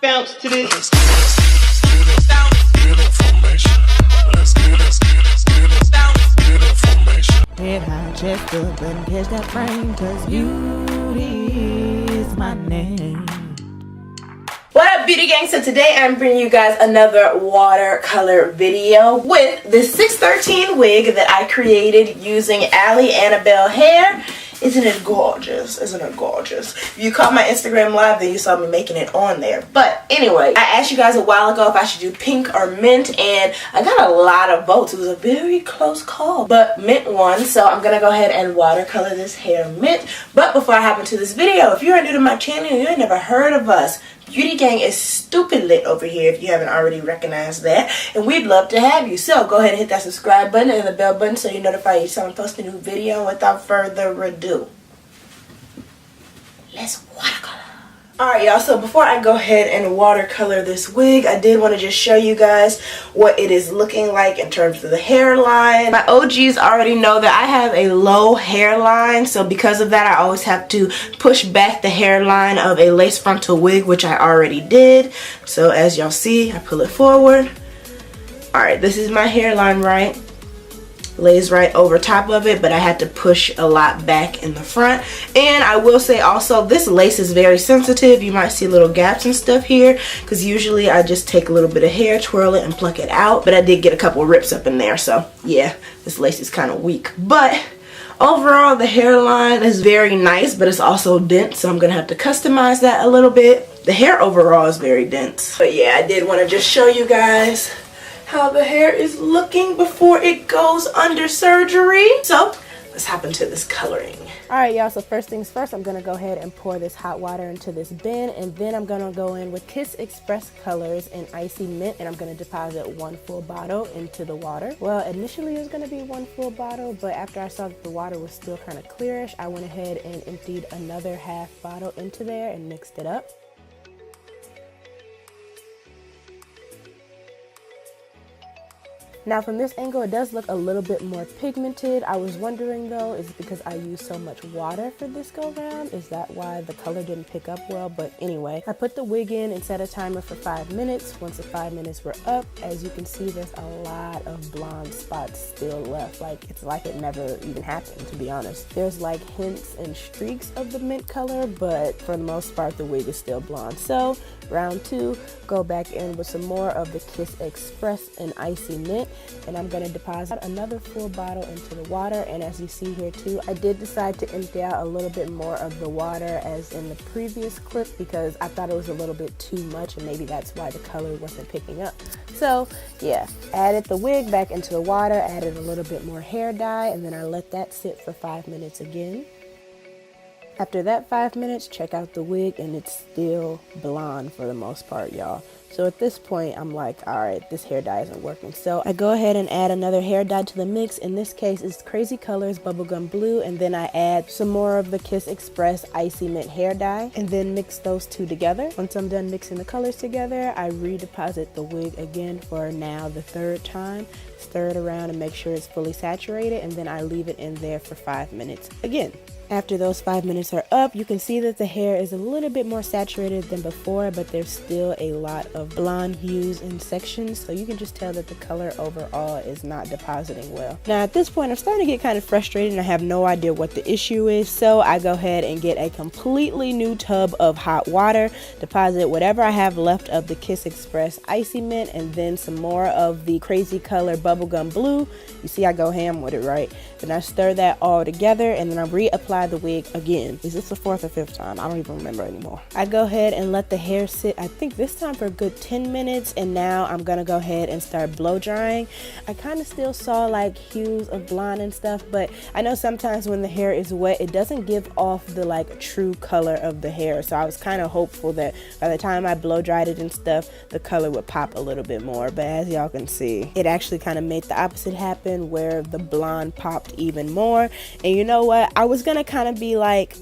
bounce to this. Let's get it formation. Let's get it formation. Head high, chest up, and catch that frame, 'cause beauty is my name. What up, beauty gang? So today I'm bringing you guys another watercolor video with this 613 wig that I created using Annabelle hair. Isn't it gorgeous? Isn't it gorgeous? If you caught my Instagram live, then you saw me making it on there. But anyway, I asked you guys a while ago if I should do pink or mint, and I got a lot of votes. It was a very close call, but mint won. So I'm gonna go ahead and watercolor this hair mint. But before I hop into this video, if you're new to my channel and you ain't never heard of us, Beauty Gang is stupid lit over here if you haven't already recognized that, and we'd love to have you. So go ahead and hit that subscribe button and the bell button so you're notified each time I post a new video. Without further ado, let's watercolor. Alright y'all, so before I go ahead and watercolor this wig, I did want to just show you guys what it is looking like in terms of the hairline. My OGs already know that I have a low hairline, so because of that I always have to push back the hairline of a lace frontal wig, which I already did. So as y'all see, I pull it forward. Alright, this is my hairline, right? Lays right over top of it, but I had to push a lot back in the front. And I will say also, this lace is very sensitive. You might see little gaps and stuff here, because usually I just take a little bit of hair, twirl it, and pluck it out. But I did get a couple rips up in there, so yeah, this lace is kind of weak. But overall, the hairline is very nice, but it's also dense, so I'm gonna have to customize that a little bit. The hair overall is very dense. But yeah, I did want to just show you guys how the hair is looking before it goes under surgery. So let's hop into this coloring. Alright y'all, so first things first, I'm gonna go ahead and pour this hot water into this bin, and then I'm gonna go in with Kiss Express colors in Icy Mint, and I'm gonna deposit 1 full bottle into the water. Well, initially it was gonna be 1 full bottle, but after I saw that the water was still kind of clearish, I went ahead and emptied another half bottle into there and mixed it up. Now from this angle, it does look a little bit more pigmented. I was wondering though, is it because I used so much water for this go round? Is that why the color didn't pick up well? But anyway, I put the wig in and set a timer for 5 minutes. Once the 5 minutes were up, as you can see, there's a lot of blonde spots still left. Like, it's like it never even happened, to be honest. There's like hints and streaks of the mint color, but for the most part, the wig is still blonde. So round 2, go back in with some more of the Kiss Express and Icy Mint, and I'm going to deposit another full bottle into the water. And as you see here too, I did decide to empty out a little bit more of the water as in the previous clip, because I thought it was a little bit too much, and maybe that's why the color wasn't picking up. So yeah, added the wig back into the water, added a little bit more hair dye, and then I let that sit for 5 minutes again. After that 5 minutes, check out the wig, and it's still blonde for the most part, y'all. So at this point, I'm like, alright, this hair dye isn't working. So I go ahead and add another hair dye to the mix. In this case, it's Crazy Colors Bubblegum Blue, and then I add some more of the Kiss Express Icy Mint hair dye, and then mix those two together. Once I'm done mixing the colors together, I redeposit the wig again for now the 3rd time. Stir it around and make sure it's fully saturated, and then I leave it in there for 5 minutes again. After those 5 minutes are up, you can see that the hair is a little bit more saturated than before, but there's still a lot of blonde hues in sections, so you can just tell that the color overall is not depositing well. Now at this point, I'm starting to get kind of frustrated and I have no idea what the issue is, so I go ahead and get a completely new tub of hot water, deposit whatever I have left of the Kiss Express Icy Mint, and then some more of the Crazy Color Bubblegum Blue. You see I go ham with it, right? Then I stir that all together, and then I reapply the wig again. Is this the 4th or 5th time? I don't even remember anymore. I go ahead and let the hair sit, I think this time for a good 10 minutes, and now I'm gonna go ahead and start blow drying. I kind of still saw like hues of blonde and stuff, but I know sometimes when the hair is wet, it doesn't give off the like true color of the hair. So I was kind of hopeful that by the time I blow dried it and stuff, the color would pop a little bit more. But as y'all can see, it actually kind of made the opposite happen, where the blonde popped even more. And you know what? I was gonna to kind of be like,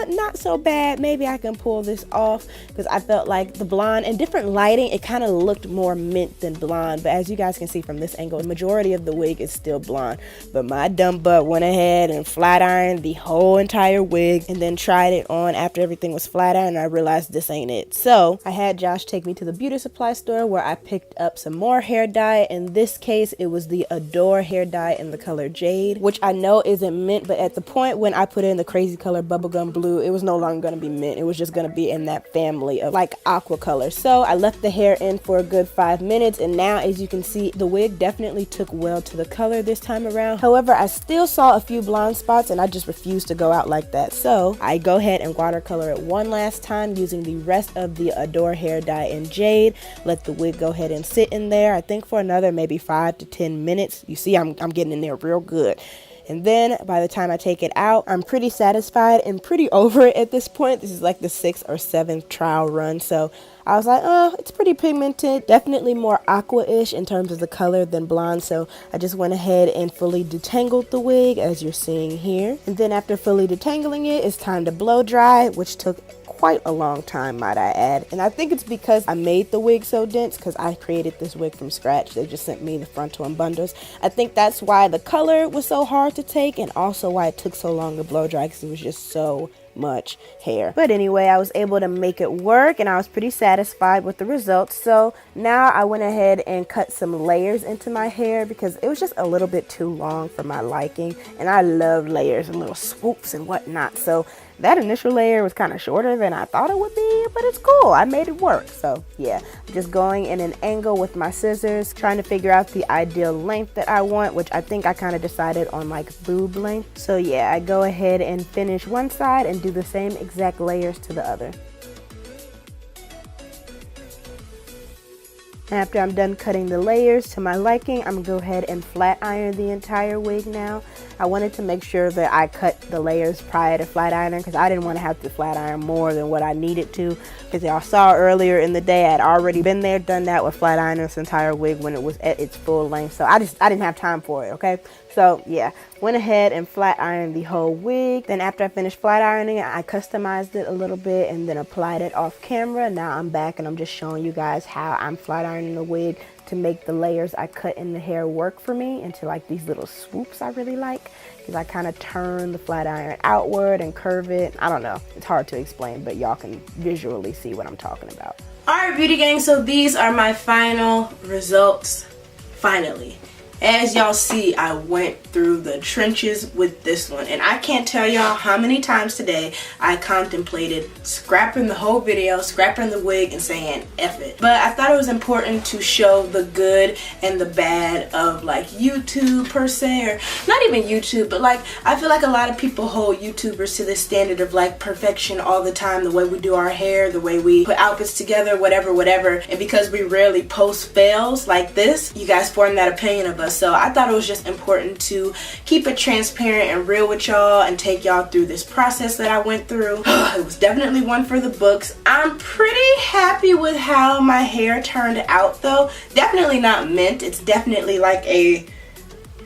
not so bad. Maybe I can pull this off, because I felt like the blonde and different lighting, it kind of looked more mint than blonde. But as you guys can see from this angle, the majority of the wig is still blonde. But my dumb butt went ahead and flat ironed the whole entire wig and then tried it on after everything was flat ironed, and I realized this ain't it. So I had Josh take me to the beauty supply store where I picked up some more hair dye. In this case, it was the Adore hair dye in the color Jade, which I know isn't mint, but at the point when I put in the crazy color bubblegum blue, it was no longer going to be mint. It was just going to be in that family of like aqua color. So I left the hair in for a good 5 minutes, and now as you can see, the wig definitely took well to the color this time around. However, I still saw a few blonde spots, and I just refused to go out like that. So I go ahead and watercolor it one last time using the rest of the Adore hair dye in Jade. Let the wig go ahead and sit in there, I think for another maybe 5 to 10 minutes. You see, I'm getting in there real good. And then by the time I take it out, I'm pretty satisfied and pretty over it at this point. This is like the 6th or 7th trial run. So I was like, oh, it's pretty pigmented. Definitely more aqua-ish in terms of the color than blonde. So I just went ahead and fully detangled the wig, as you're seeing here. And then after fully detangling it, it's time to blow dry, which took quite a long time, might I add. And I think it's because I made the wig so dense, because I created this wig from scratch. They just sent me the frontal and bundles. I think that's why the color was so hard to take, and also why it took so long to blow dry, because it was just so much hair. But anyway, I was able to make it work, and I was pretty satisfied with the results. So now I went ahead and cut some layers into my hair, because it was just a little bit too long for my liking, and I love layers and little swoops and whatnot. So that initial layer was kind of shorter than I thought it would be, but it's cool. I made it work. So yeah, just going in an angle with my scissors, trying to figure out the ideal length that I want, which I think I kind of decided on like boob length. So yeah, I go ahead and finish one side and do the same exact layers to the other. After I'm done cutting the layers to my liking, I'm gonna go ahead and flat iron the entire wig now. I wanted to make sure that I cut the layers prior to flat ironing, because I didn't want to have to flat iron more than what I needed to, because y'all saw earlier in the day I'd already been there, done that with flat ironing this entire wig when it was at its full length. So I didn't have time for it, okay? So yeah, went ahead and flat ironed the whole wig. Then after I finished flat ironing it, I customized it a little bit and then applied it off camera. Now I'm back and I'm just showing you guys how I'm flat ironing the wig to make the layers I cut in the hair work for me into like these little swoops I really like, because I kind of turn the flat iron outward and curve it. I don't know, it's hard to explain, but y'all can visually see what I'm talking about. Alright, beauty gang, so these are my final results. Finally, as y'all see, I went through the trenches with this one, and I can't tell y'all how many times today I contemplated scrapping the whole video, scrapping the wig, and saying F it. But I thought it was important to show the good and the bad of like YouTube per se, or not even YouTube, but like I feel like a lot of people hold YouTubers to this standard of like perfection all the time, the way we do our hair, the way we put outfits together, whatever, and because we rarely post fails like this, you guys form that opinion of us. So I thought it was just important to keep it transparent and real with y'all and take y'all through this process that I went through. It was definitely one for the books. I'm pretty happy with how my hair turned out though. Definitely not mint. It's definitely like a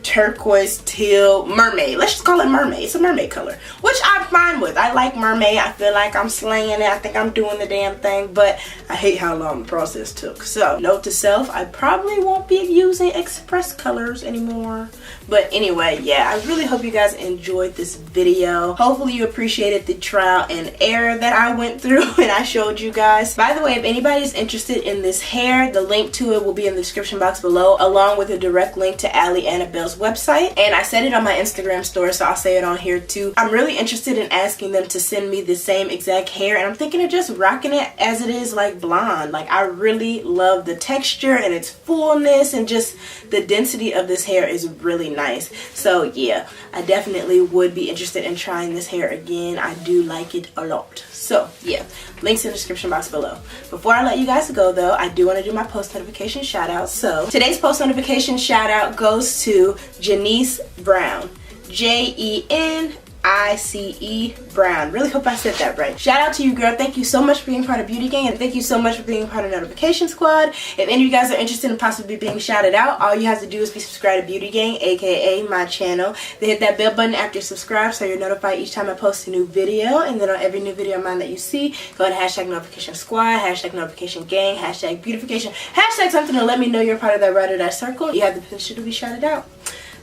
turquoise teal mermaid. Let's just call it mermaid. It's a mermaid color, which I'm fine with. I like mermaid. I feel like I'm slaying it. I think I'm doing the damn thing, but I hate how long the process took. So note to self, I probably won't be using express colors anymore. But anyway, yeah, I really hope you guys enjoyed this video. Hopefully you appreciated the trial and error that I went through and I showed you guys. By the way, if anybody's interested in this hair, the link to it will be in the description box below, along with a direct link to Annabelle's website. And I said it on my Instagram story, so I'll say it on here too. I'm really interested in asking them to send me the same exact hair, and I'm thinking of just rocking it as it is, like blonde. Like I really love the texture and its fullness, and just the density of this hair is really nice. So yeah, I definitely would be interested in trying this hair again. I do like it a lot. So yeah, links in the description box below. Before I let you guys go though, I do want to do my post notification shout out. So today's post notification shout out goes to Janice Brown. JENICE ICE Brown. Really hope I said that right. Shout out to you, girl. Thank you so much for being part of Beauty Gang, and thank you so much for being part of Notification Squad. If any of you guys are interested in possibly being shouted out, all you have to do is be subscribed to Beauty Gang, aka my channel. Then hit that bell button after you subscribe so you're notified each time I post a new video. And then on every new video of mine that you see, go to hashtag Notification Squad, hashtag Notification Gang, hashtag Beautification, hashtag something to let me know you're part of that ride or that circle. You have the potential to be shouted out.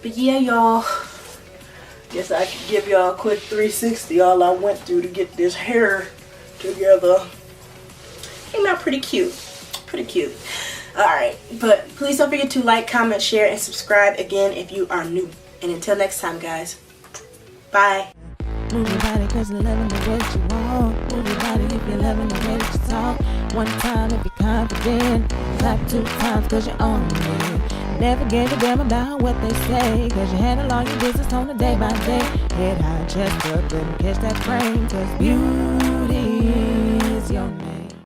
But yeah, y'all. Guess I could give y'all a quick 360 all I went through to get this hair together. Came out pretty cute. Pretty cute. Alright, but please don't forget to like, comment, share, and subscribe again if you are new. And until next time, guys. Bye. Move your body cause you're loving the way that you want. Move your body if you're loving the way that you talk. One time if you're confident. Clap 2 times cause you're on it. Never gave a damn about what they say, cause you handle all your business on a day by day. Head high, chest up, and catch that frame, cause beauty is your name.